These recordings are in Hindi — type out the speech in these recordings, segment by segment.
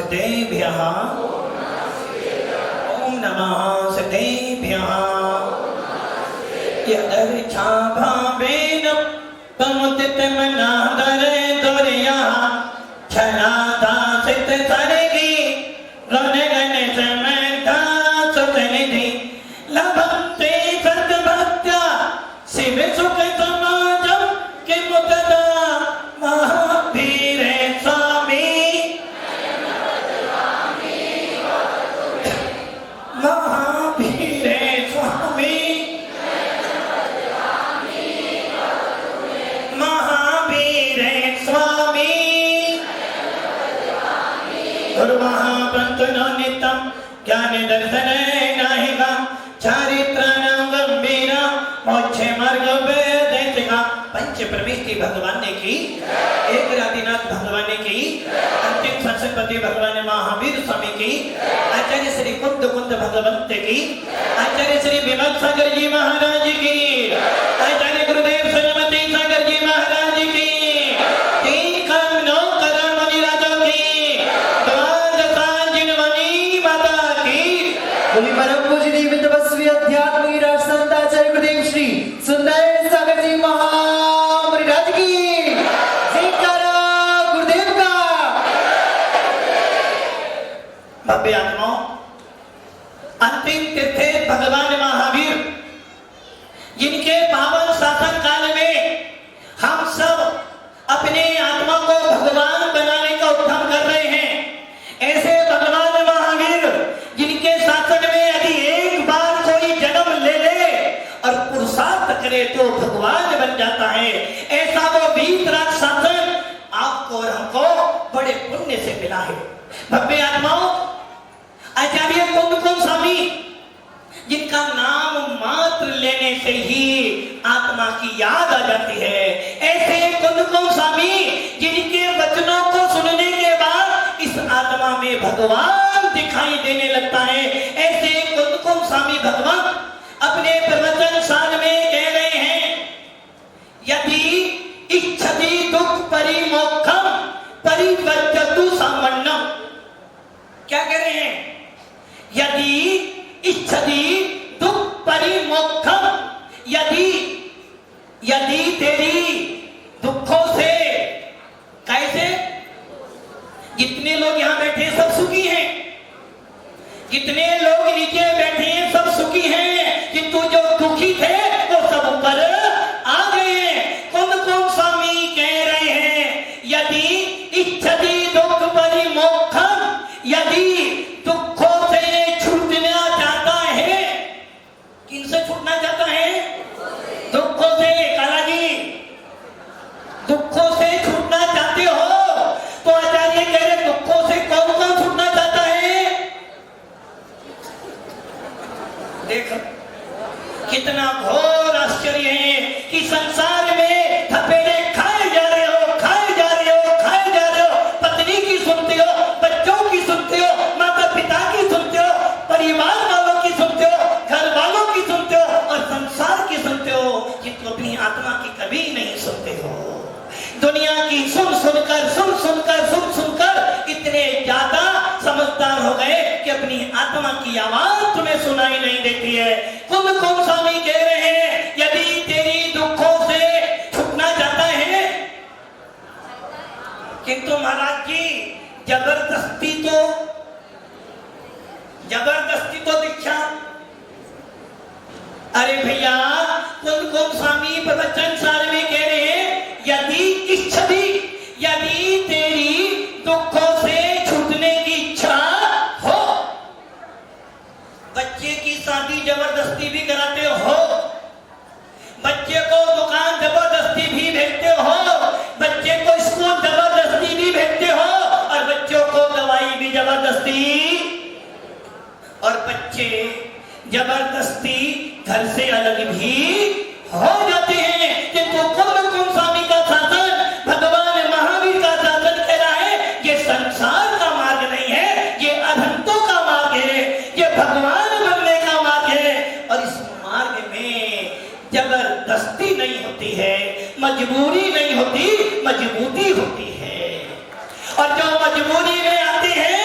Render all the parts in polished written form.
सिद्धेभ्यः ओम नमः सिद्धेभ्यः यदर्चा भावेन पमुदितमनादरे दुर्या छनाता सिद्ध सरगी रणगण समता सुतनिधि लभन्ते सद्भक्त्या शिव सुख समाजम किमुतदा महावीर स्वामी महावीर स्वामी महावीर स्वामी गुरुमहापंतनो नित्यं ज्ञान दर्शन नाहिका चारित्राणां गंभीरा मोक्षे मार्ग वेदिका पंच प्रविष्टि भगवान ने की एक राधिनाथ भगवान ने की अंतिम संसदपति भगवान महावीर स्वामी की आचार्य श्री कुंद कुंद भगवंत की आचार्य श्री विमल सागर जी महाराज की आचार्य गुरुदेव सरस्वती सागर जी महाराज की तीन कम नौ करण मुनिराजों की द्वादशांजिन मुनि माता की बोली परम पूज्य दिव्य तपस्वी अध्यात्मिक राजसंत आचार्य गुरुदेव श्री सुंदर सागर जी महाराज की जयकारा गुरुदेव का। भव्य आत्माओं, अंतिम तीर्थे भगवान महावीर जिनके पावन शासन काल में हम सब अपने आत्मा को भगवान बनाने का उद्यम कर रहे हैं, ऐसे भगवान महावीर जिनके शासन में यदि एक बार कोई जन्म ले ले और पुरुषार्थ करे तो भगवान बन जाता है, ऐसा वो वीतराग शासन आपको और हमको बड़े पुण्य से मिला है। भव्य आत्माओं, आचार्य कुंद कुंद स्वामी जिनका नाम मात्र लेने से ही आत्मा की याद आ जाती है, ऐसे कुंद कुंद स्वामी जिनके वचनों को सुनने के बाद इस आत्मा में भगवान दिखाई देने लगता है, ऐसे कुंद कुंद स्वामी भगवान अपने प्रवचन सार में कह रहे हैं, यदि इच्छति दुख परिमोक्षम परिवर्ततु सामन्नम। क्या कह रहे हैं? यदि इच्छति दुख परिमोक्षम, यदि तेरी दुखों से, कैसे? जितने लोग यहाँ बैठे सब सुखी हैं, जितने लोग नीचे बैठे हैं सब सुखी हैं, किंतु जो दुखी थे वो सब ऊपर आ गए हैं। कुंद कुंद स्वामी कह रहे हैं, यदि इच्छति दुख परिमोक्षम, यदि दुखों से छूटना चाहता है, किनसे छूटना चाहता है? दुखों से। काला जी, दुखों से छूटना चाहते हो तो आचार्य कह रहे दुखों से कौन कौन छूटना चाहता है? देखो कितना घोर आश्चर्य है कि संसार में थपेड़े खाए जा रहे हो, खाए जा रहे हो, खाए जा रहे हो, पत्नी की सुनते हो, बच्चों की सुनते हो, माता पिता की सुनते हो, परिवार वालों की सुनते हो, घर वालों की सुनते हो और संसार की सुनते हो, किंतु अपनी आत्मा की कभी नहीं सुनते हो। दुनिया की सुन सुनकर इतने ज्यादा समझदार हो गए कि अपनी आत्मा की आवाज तुम्हें सुनाई नहीं देती है। कुंद कुंद स्वामी कह रहे हैं, यदि तेरी दुखों से छूटना चाहता है, किंतु महाराज जी जबरदस्ती तो दीक्षा। अरे भैया, कुंद कुंद स्वामी प्रवचन सार में कह रहे हैं, यदि इच्छति, यदि तेरी दुखों से छूटने की इच्छा हो, बच्चे की शादी जबरदस्ती भी कराते हो, बच्चे को दुकान जबरदस्ती भी भेजते हो, बच्चे को स्कूल जबरदस्ती भी भेजते हो और बच्चों को दवाई भी जबरदस्ती, और बच्चे जबरदस्ती घर से अलग भी हो जाते हैं। किंतु कुंद कुंद स्वामी का शासन, भगवान महावीर का शासन कह रहा है, ये संसार का मार्ग नहीं है, ये अधंतों का मार्ग है, ये भगवान बनने का मार्ग है। और इस मार्ग में जबरदस्ती नहीं होती है, मजबूरी नहीं होती, मजबूती होती है। और जो मजबूरी में आती है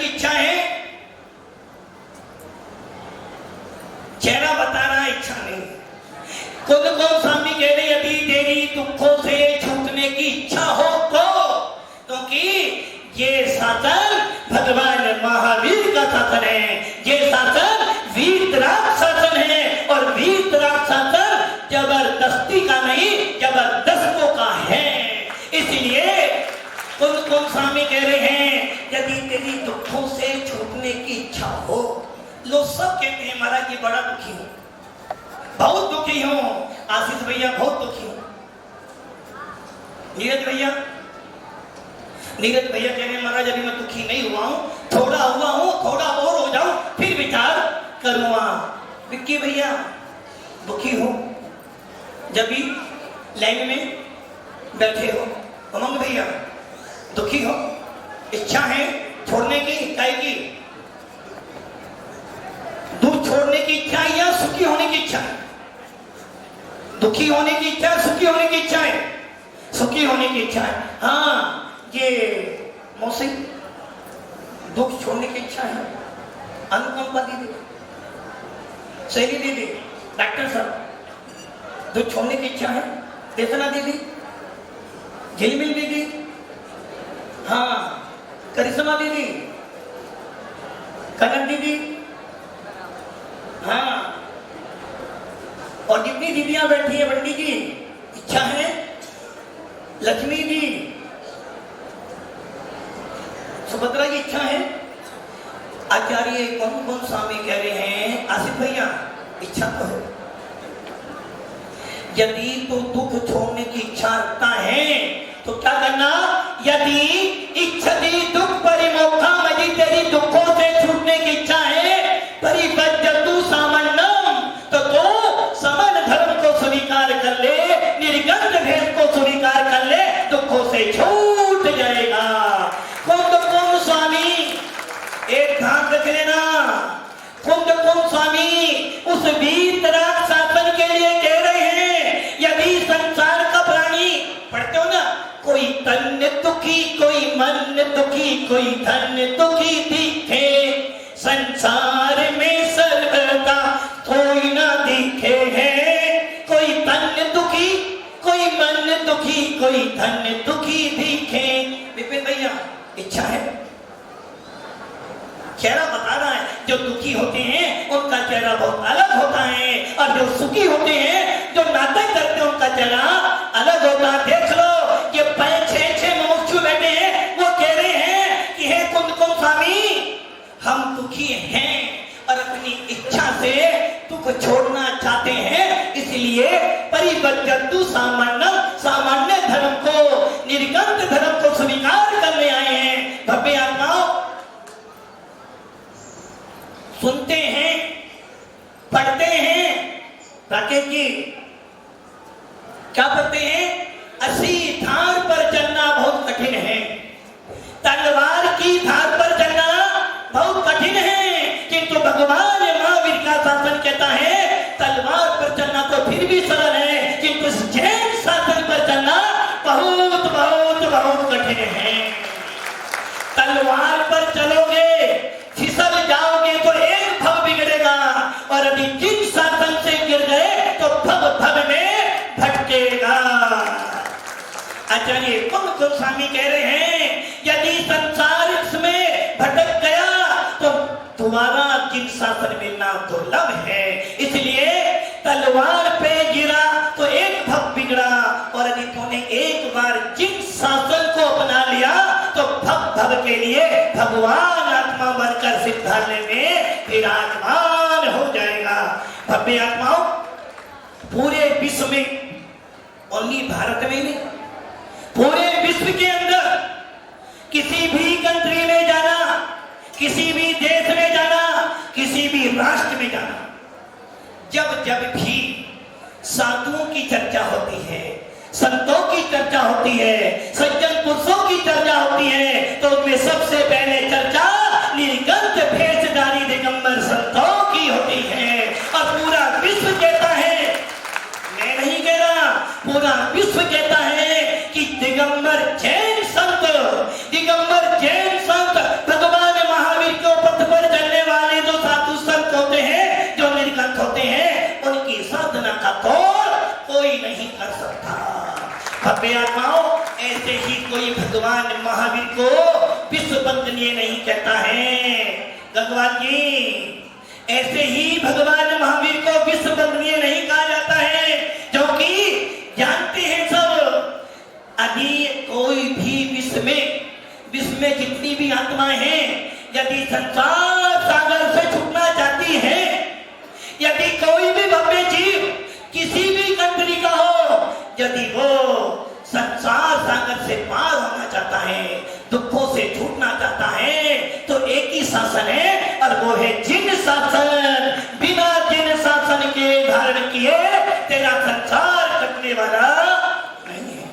इच्छा है? चेहरा बता रहा है इच्छा नहीं। खुद को स्वामी कह रहे यदि तेरी दुखों से छूटने की इच्छा हो तो, क्योंकि ये शासन भगवान महावीर का शासन है, ये शासन वीतराग शासन है, और वीतराग शासन जबरदस्ती का नहीं, जबरदस्तों का है। इसलिए उनको स्वामी कह रहे हैं यदि तेरी दुखों से छूटने की इच्छा हो। लोग सब कहते हैं महाराज जी बड़ा दुखी हूं, बहुत दुखी हूं, आशीष भैया बहुत दुखी हूं, नीरज भैया कह रहे हैं महाराज अभी मैं दुखी नहीं हुआ हूं, थोड़ा हुआ हूं, थोड़ा और हो जाऊं फिर विचार करूंगा। विक्की भैया दुखी हो जब भी लाइन में बैठे हो। उमंग भैया दुखी हो, इच्छा है छोड़ने की, काय की? दुख छोड़ने की इच्छा है या सुखी होने की इच्छा है? दुखी होने की इच्छा है, सुखी होने की इच्छा है? सुखी होने की इच्छा है। हाँ ये मौसी दुख छोड़ने की इच्छा है। अनुकंपा दीदी, शैली दीदी, डॉक्टर साहब दुख छोड़ने की इच्छा है। देतना दीदी, झिलमिल दीदी, हाँ करिश्मा दीदी, कनक दीदी, हाँ और जितनी दीदियां बैठी है बंडी की इच्छा है। लक्ष्मी जी, सुभद्रा की इच्छा है। आचार्य कौन स्वामी कह रहे हैं आसिफ भैया इच्छा तो है। यदि तो दुख छोड़ने की इच्छा रखता है तो क्या करना? यदि इच्छति दुख परिमोक्षा मजी, तेरी दुखों से छूटने की इच्छा है, परिपज्जतु सामन्नम, तो समन धर्म को स्वीकार कर ले, निर्गंध भेद को स्वीकार कर ले, दुखों से छूट जाएगा। कौन स्वामी एक ध्यान रख लेना, कौन स्वामी उस वीतराग शासन के लिए कह रहे हैं यदि संसार का प्राणी, पढ़ते हो ना, कोई तन दुखी, कोई मन दुखी, कोई धन दुखी दिखे, संसार में सर्वदा कोई ना दिखे है। कोई तन दुखी, कोई मन दुखी, कोई धन दुखी दिखे। विपिन भैया इच्छा है, चेहरा बता रहा है। जो दुखी होते हैं उनका चेहरा बहुत अलग होता है, और जो सुखी होते हैं, जो नाटक करते हैं, उनका चेहरा अलग होता है। देख लो ये 5-6 मनुष्य बैठे हैं, वो कह रहे हैं कि हे कुंद स्वामी हम दुखी हैं और अपनी इच्छा से दुख छोड़ना चाहते हैं, इसलिए परिबद्धतु सामान्य धर्म को, निर्गंध धर्म को स्वीकार करने आए हैं। भव्य आत्माओं सुनते हैं, पढ़ते हैं, राकेश जी क्या पढ़ते हैं? असी धार पर चलना बहुत कठिन है, तलवार की धार पर चलना बहुत कठिन है, किंतु भगवान महावीर का शासन कहता है तलवार पर चलना तो फिर भी सरल है, किंतु जैन शासन पर चलना बहुत बहुत बहुत कठिन है। तलवार पर चलोगे फिसल जाओगे तो एक भव बिगड़ेगा, और यदि जिन शासन से गिर गए तो भव में भटकेगा। आचार्य कौन स्वामी कह रहे हैं यदि संसार इसमें भटक गया तो तुम्हारा जिन शासन मिलना दुर्लभ है, इसलिए तलवार पे गिरा तो एक भव बिगड़ा, और यदि तूने एक बार जिन शासन को अपना लिया तो भव के लिए भगवान आत्मा बनकर सिद्धालय में विराजमान हो जाएगा। भव्य आत्माओं पूरे विश्व में, ओनली भारत में नहीं, पूरे विश्व के अंदर किसी भी कंट्री में जाना, किसी भी देश में जाना, किसी भी राष्ट्र में जाना, जब भी साधुओं की चर्चा होती है, संतों की चर्चा होती है, सज्जन पुरुषों की चर्चा होती है, तो उनमें सबसे पहले चर्चा निर्गंध भेषधारी दिगंबर संतों की होती है। और पूरा विश्व कहता है, मैं नहीं कह रहा, पूरा विश्व कहता है कि दिगंबर जैन संत भगवान महावीर भव्य आत्माओं, ऐसे ही कोई भगवान महावीर को विश्व वंदनीय नहीं कहता है। भगवान जी, ऐसे ही भगवान महावीर को विश्व वंदनीय नहीं कहा जाता है, क्योंकि जानते हैं सब, यदि कोई भी विश्व में जितनी भी आत्माएं हैं, यदि संसार सागर से छूटना चाहती है, यदि कोई भी भव्य जीव किसी भी कंट्री का हो, यदि वो संसार सागर से पार होना चाहता है, दुखों से छूटना चाहता है, तो एक ही शासन है, और वो है जिन शासन। बिना जिन शासन के धारण किए तेरा संसार कटने वाला नहीं है।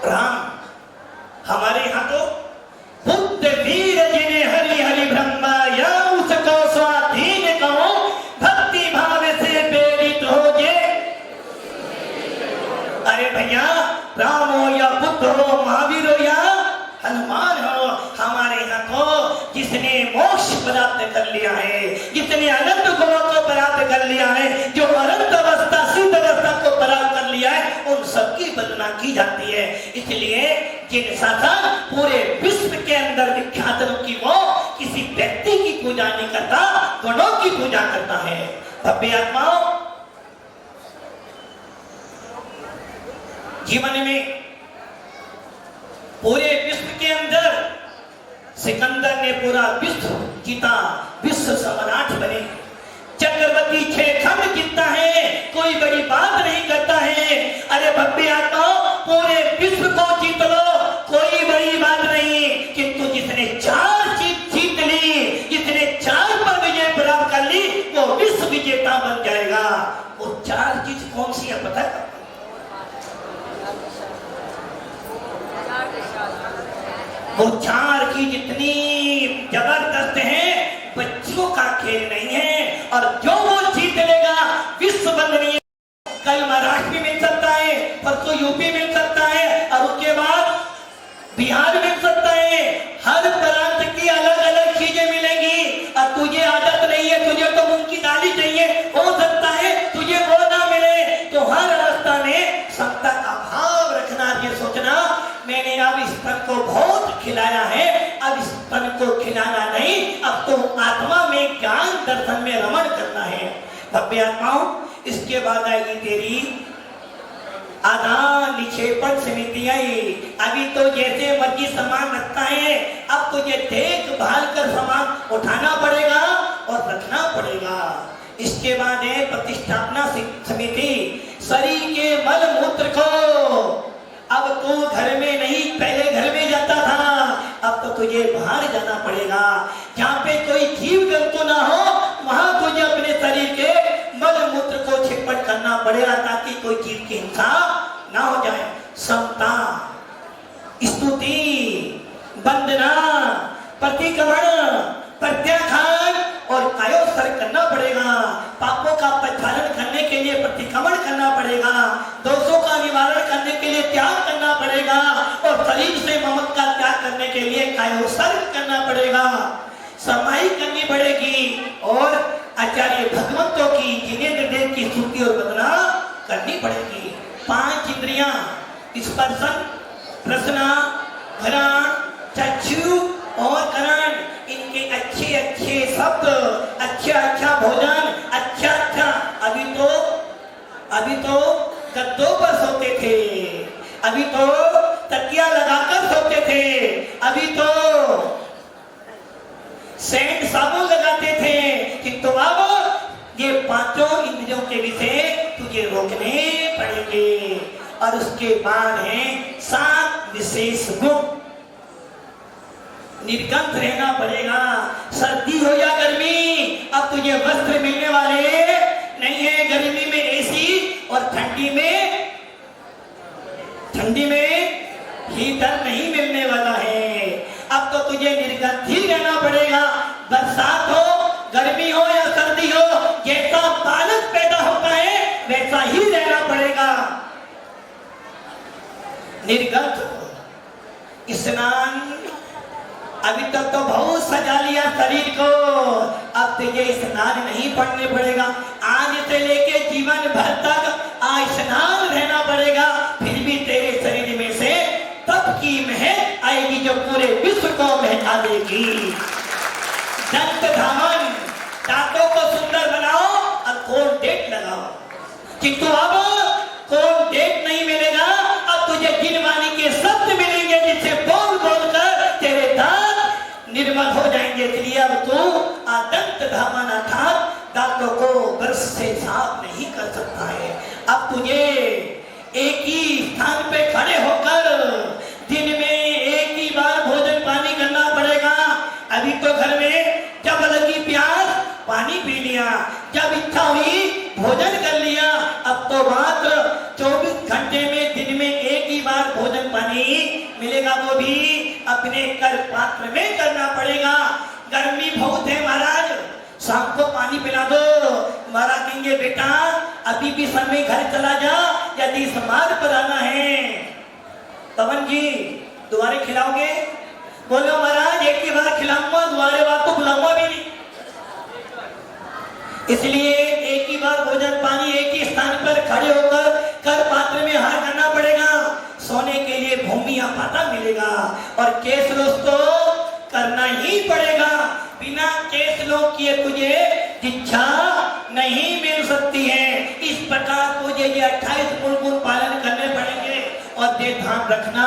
राम हमारे यहाँ तो बुद्ध वीर जिन्हें हरि हरि ब्रह्मा या उसको स्वाधीन कहो, भक्ति भाव से प्रेरित हो जे। अरे भैया, राम हो या बुद्ध हो, महावीर हो या हनुमान हो, हमारे यहाँ तो जिसने मोक्ष प्राप्त कर लिया है, जिसने अनंत गुणों को प्राप्त कर लिया है, जो अनंत अवस्था सिद्ध अवस्था को प्राप्त कर लिया है, उन सबकी वंदना की जाती है। इसलिए जिन शासन पूरे विश्व के अंदर विख्यात की वो किसी व्यक्ति की पूजा नहीं करता, गुणों की पूजा करता है। भव्य आत्माओं, जीवन में पूरे विश्व के अंदर सिकंदर ने पूरा विश्व जीता, विश्व सम्राट बने, चक्रवर्ती 6 खंड जीतता है, कोई बड़ी बात नहीं करता है। अरे भव्य आत्माओं, पूरे विश्व को जीत लो, कोई बड़ी बात नहीं, किंतु जिसने 4 जीत ली, जिसने 4 पर विजय प्राप्त कर ली, वो विश्व विजेता बन जाएगा। वो 4 चीज कौन सी है पता है? वो 4 की जितनी जबरदस्त है, बच्चों का खेल नहीं है, और जो वो जीत लेगा विश्व वंदनीय। कल महाराष्ट्र में मिल सकता है, परसों यूपी मिल सकता है, और उसके बाद बिहार मिल सकता है। हर प्रांत की अलग अलग चीजें मिलेंगी, और तुझे आदत नहीं है, तुझे तो मूंग की दाली चाहिए, हो सकता है तुझे वो ना मिले। तो हर अवस्था में सत्ता का भाव रखना, ये सोचना मैंने अब इस तन को बहुत खिलाया है, अब इस तन को खिलाना नहीं, अब तो आत्मा में ज्ञान दर्शन में रमण करना है। भव्य आत्माओं, इसके बाद आएगी तेरी आदान निक्षेपण समितियां। अभी तो जैसे मर्जी सामान रखता है, अब तुझे देखभाल कर सामान उठाना पड़ेगा और रखना पड़ेगा। इसके बाद है प्रतिष्ठापना समिति, शरीर के मल मूत्र को। अब तू घर में नहीं, पहले घर में जाता था, अब तो तुझे बाहर जाना पड़ेगा। जहाँ पे कोई जीव जंतु ना हो, वहां तुझे अपने शरीर के मल मूत्र को छिपट करना पड़ेगा, ताकि कोई जीव की हिंसा ना हो जाए। समता, स्तुति, वंदना, प्रतिक्रमण, प्रत्याख्यान और कायोत्सर्ग करना पड़ेगा। पापों का प्रक्षालन करने के लिए प्रतिक्रमण करना पड़ेगा, दोषों का निवारण करने के लिए त्याग करना पड़ेगा, और शरीर से ममत्व का त्याग करने के लिए कायोत्सर्ग करना पड़ेगा, समाई करनी पड़ेगी, और आचार्य भगवंतों की जिनेंद्र देव की स्तुति और वंदना करनी पड़ेगी। 5 इंद्रियां, स्पर्शन, रसना, घ्राण, चक्षु और करण, इनके अच्छे अच्छे शब्द, अच्छा भोजन, अच्छा अभी तो गद्दों पर सोते थे, अभी तो तकिया लगाकर सोते थे, अभी तो सेंट साबुन लगाते थे, किंतु अब ये 5 इंद्रियों के विषय तुझे रोकने पड़ेंगे। और उसके बाद है 7 विशेष गुण। निर्गंध रहना पड़ेगा, सर्दी हो या गर्मी, अब तुझे वस्त्र मिलने वाले नहीं है। गर्मी में एसी और ठंडी में हीटर नहीं मिलने वाला है। अब तो तुझे निर्गंध ही रहना पड़ेगा। बरसात हो, गर्मी हो या सर्दी हो, जैसा बालक पैदा होता है वैसा ही रहना पड़ेगा। निर्गंध, स्नान, अभी तक तो बहुत सजा लिया शरीर को, अब तुझे स्नान नहीं पड़ने पड़ेगा। आज से लेके जीवन भर तक आज स्नान रहना पड़ेगा, फिर भी तेरे शरीर में से तप की महक आएगी जो पूरे विश्व को महका देगी। दंत धामन, दांतों को सुंदर बनाओ और कोन डेट लगाओ, किंतु अब कोन डेट नहीं मिलेगा। अब तुझे जिनवानी के शब्द मिलेंगे जिससे बोल बोल कर तेरे दांत निर्मल हो जाएंगे। इसलिए अब तू दंत धामन अर्थात दांतों को ब्रश से साफ नहीं कर सकता है। अब तुझे एक ही स्थान पे खड़े होकर दिन में एक ही बार भोजन पानी करना पड़ेगा। अभी तो घर में जब लगी प्यास पानी पी लिया, जब इच्छा हुई भोजन कर लिया। अब तो मात्र 24 घंटे में दिन में एक ही बार भोजन पानी मिलेगा, वो भी अपने कर पात्र में करना पड़ेगा। गर्मी बहुत है महाराज, शाम को पानी पिला दो। महाराज कहेंगे बेटा अभी भी समय घर चला जा, यदि समाज पर आना है। पवन जी दोबारे खिलाओगे? बोलो महाराज एक ही बार खिलाऊंगा, दोबारे बार तो बुलाऊंगा भी नहीं। इसलिए एक ही बार भोजन पानी एक ही स्थान पर खड़े होकर कर पात्र में हार करना पड़ेगा। सोने के लिए भूमि या पाता मिलेगा और केस रोज तो करना ही पड़ेगा। बिना केस लोग किए तुझे इच्छा नहीं मिल सकती है। इस प्रकार तुझे ये 28 गुण पालन करने पड़ेंगे। और ये ध्यान रखना,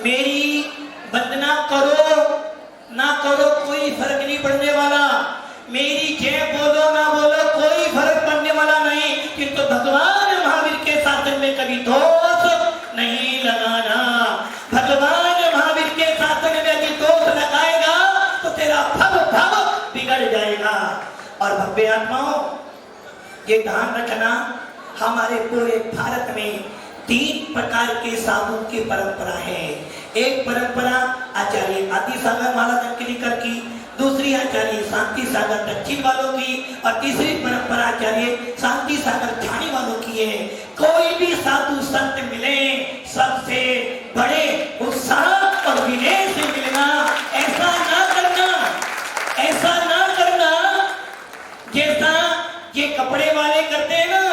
मेरी वंदना करो ना करो कोई फर्क नहीं पड़ने वाला। मेरी जय बोलो ना बोलो कोई फर्क पड़ने वाला नहीं, किंतु भगवान महावीर के शासन में कभी दोष नहीं लगाना। भगवान महावीर के शासन में यदि दोष लगाएगा तो तेरा भव भव बिगड़ जाएगा। और भव्य आत्माओं ये ध्यान रखना, हमारे पूरे भारत में 3 प्रकार के साधु की परंपरा है। एक परंपरा आचार्य आदि सागर माला दंकलीकर की, दूसरी आचार्य शांति सागर दक्षिण वालों की और तीसरी परंपरा आचार्य शांति सागर छाणी वालों की है। कोई भी साधु संत मिले सबसे बड़े उत्साह और विनय से मिलना। ऐसा ना करना, ऐसा ना करना जैसा ये कपड़े वाले करते हैं ना।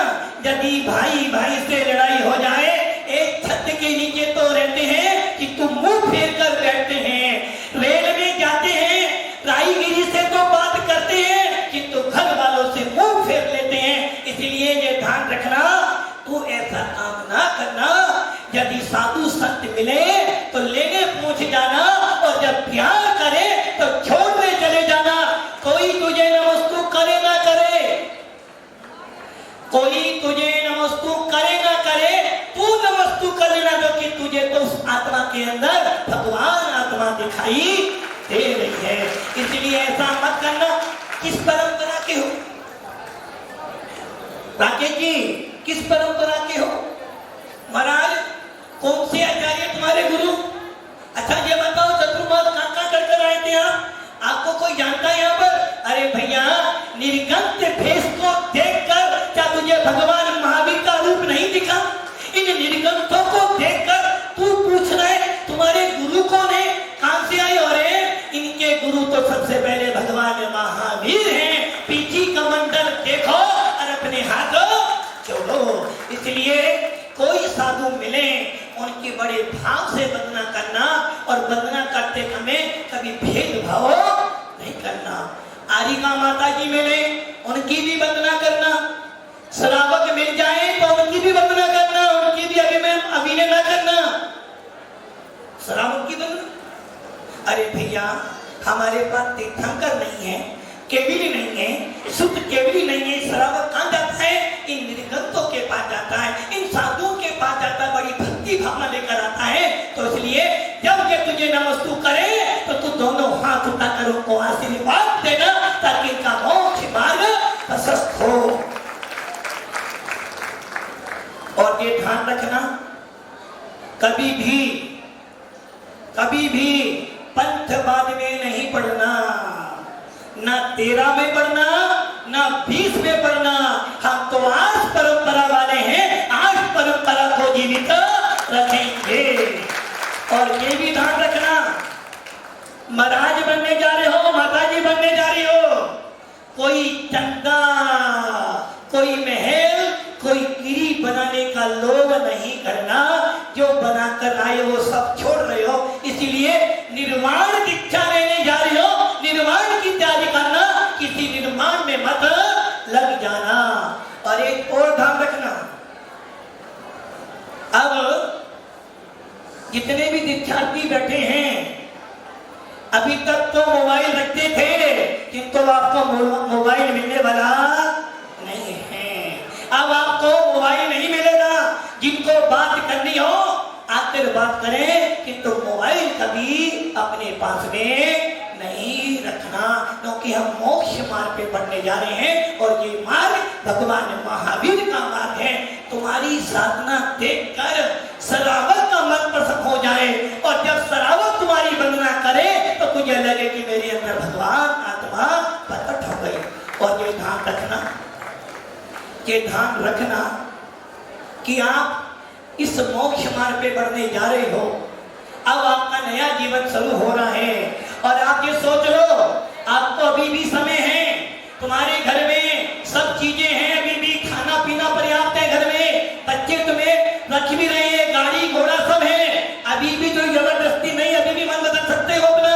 यदि भाई भाई से लड़ाई हो जाए एक छत के नीचे तो रहते हैं कि तुम मुंह फेर कर बैठते हैं। रेल में जाते हैं राईगिरी से तो बात करते हैं किंतु घर वालों से मुंह फेर लेते हैं। इसलिए ये ध्यान रखना, तू ऐसा काम ना करना। यदि साधु संत मिले तो लेने पहुंच जाना और जब प्यार करे तो छोड़ने चले जाना। कोई तुझे नमस्तु करे ना करे, कोई तुझे नमस्तु करे ना करे, तू नमस्तु कर लेना, जो कि तुझे तो उस आत्मा के अंदर भगवान आत्मा दिखाई दे रही है। इसलिए ऐसा मत करना। किस परंपरा के हो राकेश जी, किस परंपरा के हो? महाराज कौन से आचार्य तुम्हारे गुरु? अच्छा ये बताओ चतुर्मास कहाँ कर आए थे आप? आपको कोई जानता है यहाँ पर? अरे भैया निर्गंत भेष को देखकर क्या तुझे भगवान महावीर का रूप नहीं दिखा? इन निर्गंतों को देखकर तू पूछ रहा है तुम्हारे गुरु कौन है, कहां से आए? और इनके गुरु तो सबसे पहले भगवान महावीर हैं। पीछी कमंडल देखो और अपने हाथों जोड़ो। इसलिए कोई साधु मिले उनकी बड़े भाव से वंदना करना और वंदना करते समय कभी भेदभाव नहीं करना। आरिका माता जी मिले उनकी भी वंदना करना, श्रावक मिल जाए तो उनकी भी वंदना करना, उनकी भी अभिनय ना करना। श्रावक की वंदना, अरे भैया हमारे पास तीर्थंकर नहीं है, केवली नहीं है, शुद्ध केवली नहीं है। श्रावक कहाँ जाता है? इन निर्गंतों के पास जाता है, इन साधुओं के पास जाता है, बड़ी भक्ति भावना लेकर आता है। तो इसलिए जब ये तुझे नमस्तु करे तो तू दोनों हाथ उठाकर उनको आशीर्वाद देना ताकि इनका मोक्ष मार्ग प्रशस्त हो। और ये ध्यान रखना, कभी भी पंथवाद में नहीं पढ़ना, ना 13 में पढ़ना ना 20 में पढ़ना। हम तो आज परंपरा वाले हैं, आज परंपरा को जीवित रखेंगे। और ये भी ध्यान रखना, महाराज बनने जा रहे हो, माताजी बनने जा रही हो, कोई चंदा, कोई महल, कोई लोभ नहीं करना, जो बनाकर आए वो सब छोड़ रहे हो, इसीलिए निर्माण दीक्षा लेने जा रहे हो, निर्माण की तैयारी करना, किसी निर्माण में मत लग जाना। और एक और ध्यान रखना, अब जितने भी दीक्षार्थी बैठे हैं, अभी तक तो मोबाइल रखते थे, किंतु आपको मोबाइल मिलने वाला नहीं है। अब आपको मोबाइल नहीं मिलेगा, जिनको बात करनी हो आकर बात करें, किंतु मोबाइल कभी अपने पास में नहीं रखना, क्योंकि हम मोक्ष मार्ग पे बढ़ने जा रहे हैं और ये मार्ग भगवान महावीर का मार्ग है। तुम्हारी साधना देखकर सरावत का मन प्रसन्न हो जाए, और जब सरावत तुम्हारी वंदना करे तो तुझे लगे कि मेरे अंदर भगवान आत्मा प्रकट हो गई। और ये ध्यान रखना, ये ध्यान रखना कि आप इस मोक्ष मार्ग पे बढ़ने जा रहे हो। अब आपका नया जीवन शुरू हो रहा है, और आप ये सोच लो आपको अभी भी समय है, तुम्हारे घर में सब चीजें हैं, अभी भी खाना पीना पर्याप्त है, घर में बच्चे तुम्हें रख भी रहे हैं, गाड़ी घोड़ा सब है, अभी भी जो जबरदस्ती नहीं, अभी भी मन बदल सकते हो अपना।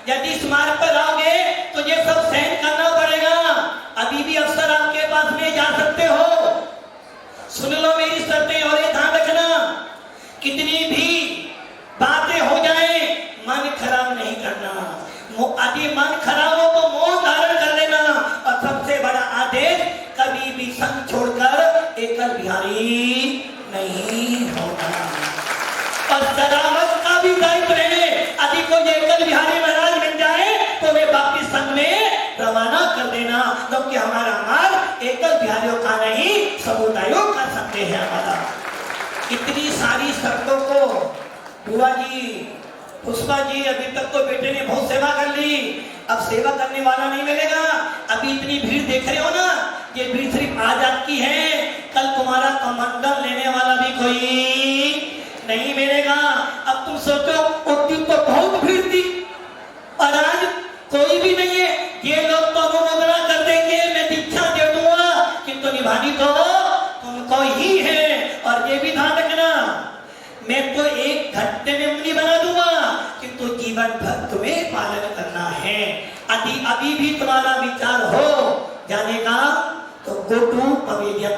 यदि इस मार्ग पर आओगे तो ये सब सहन करना पड़ेगा, अभी भी अवसर आपके पास में जा सकते हो। सुन लो मेरी शर्तें, और ये ध्यान रखना, कितनी भी बातें हो जाए मन खराब नहीं करना। यदि मन खराब हो तो मौन धारण कर लेना, और सबसे बड़ा आदेश, कभी भी संग छोड़कर एकल बिहारी नहीं होना। और सदामत का भी दायित्व है, यदि कोई एकल बिहारी महाराज मिल जाए तो वे वापिस संग में रवाना कर देना, क्योंकि हमारा मार्ग एकल बिहारियों का नहीं, समुदायों का सकते हैं हमारा। इतनी सारी शर्तों को बुआ जी, पुष्पा जी, अभी तक तो बेटे ने बहुत सेवा कर ली, अब सेवा करने वाला नहीं मिलेगा। अभी इतनी भीड़ देख रहे हो ना, ये भीड़ सिर्फ आज आपकी है, कल तुम्हारा कमंडल लेने वाला भी कोई नहीं मिलेगा। अब तुम सोचो, उस दिन तो बहुत भीड़ थी और आज कोई भी नहीं है। ये लोग तो अनुमोदना कर देंगे, मैं दीक्षा दे दूंगा, किंतु निभानी तो तुमको ही है। और ये भी ध्यान रखना, मैं तो एक घंटे में मुनि बना दूंगा, किंतु जीवन भर तुम्हें पालन करना है। यदि अभी भी तुम्हारा विचार हो जाने का तो गो टू पवेलियन।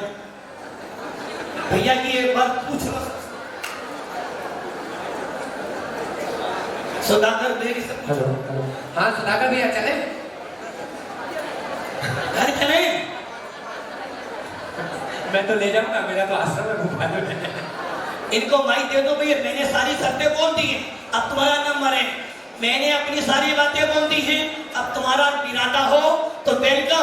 भैया की एक बार पूछ लो, सुधाकर देरी से। हेलो, हाँ सुधाकर भैया चले, घर चले, मैं तो ले जाऊंगा, मेरा तो आश्रम है भोपाल में। इनको माइक दे दो भैया, मैंने सारी शर्तें बोल दी हैं, अब तुम्हारा नंबर है, मैंने अपनी सारी बातें बोल दी हैं, अब तुम्हारा इरादा हो तो वेलकम।